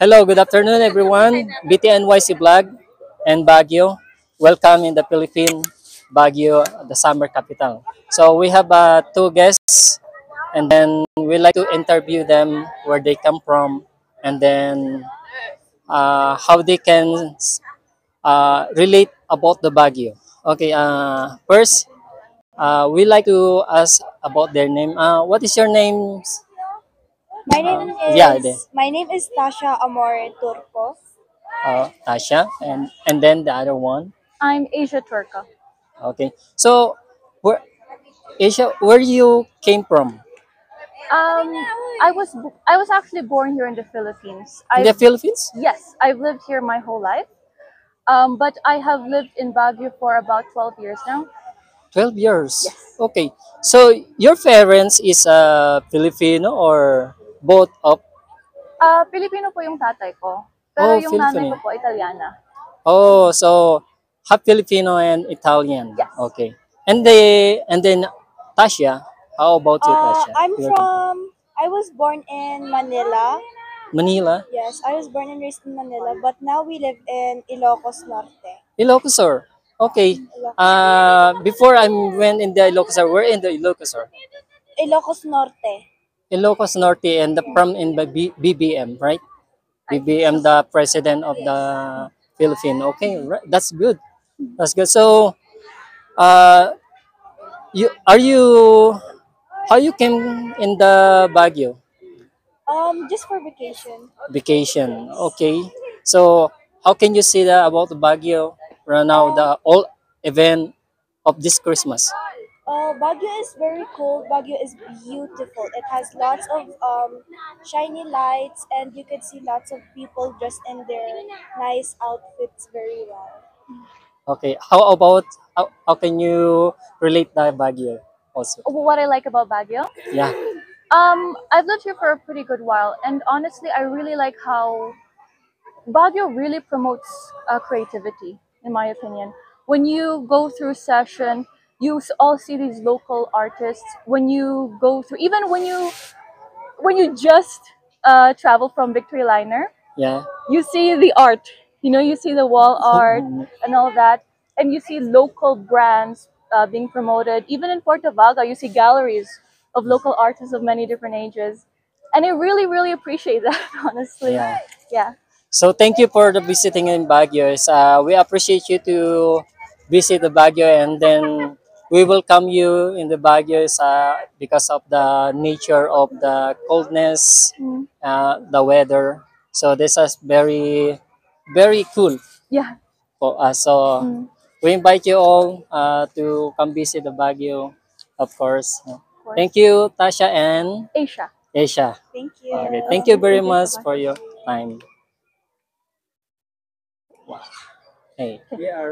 Hello, good afternoon everyone. BTNYC Vlog and Baguio. Welcome in the Philippine Baguio, the summer capital. So we have two guests and then we like to interview them where they come from and then how they can relate about the Baguio. Okay, first we like to ask about their name. What is your name? Yeah, My name is Tasha Amore Turco. Tasha, and then the other one. I'm Asia Turca. Okay. So, where Asia, where you came from? Um, I was actually born here in the Philippines. In the Philippines? Yes, I've lived here my whole life. But I have lived in Baguio for about 12 years now. 12 years. Yes. Okay. So, your parents is Filipino or both of? Filipino po yung tatay ko. Pero Oh, yung nanay ko Filipino. po, Italiana. Oh, so half Filipino and Italian. Yes. Okay. And then Tasha, how about you, Tasha? I was born in Manila. Manila, Yes, I was born and raised in Manila, but now we live in Ilocos Norte. Ilocos Sur. Okay. Before I went in the Ilocos Sur, we're in the Ilocos Sur. Ilocos Norte. Ilocos Norte and from in the BBM, right? I think BBM, so. the president of the Philippines. Okay, right. That's good. That's good. So, uh, you are you how you came in the Baguio Just for vacation. vacation? Okay. So, how can you say that about the Baguio right now, Um, the all event of this Christmas? Baguio is very cool. Baguio is beautiful. It has lots of shiny lights, and you can see lots of people dressed in their nice outfits very well. Okay. How about how can you relate the Baguio also? What I like about Baguio, Yeah. I've lived here for a pretty good while, and honestly, I really like how Baguio really promotes creativity, in my opinion. When you go through session, you all see these local artists. When you go through, even when you just travel from Victory Liner, Yeah. you see the art. You see the wall art and all that, and you see local brands being promoted. Even in Puerto Vaga, you see galleries of local artists of many different ages, and I really, really appreciate that. Honestly, Yeah. yeah. So thank you for the visiting in Baguio. We appreciate you to visit the Baguio and then we welcome you in the Baguio because of the nature of the coldness, Mm. the weather. So this is very, very cool Yeah. for us. So Mm. we invite you all to come visit the Baguio, of course. Of course. Thank you, Tasha and Asia. Asia. Thank you. Okay, thank you very Thank you. much Bye-bye. for your time. Hey.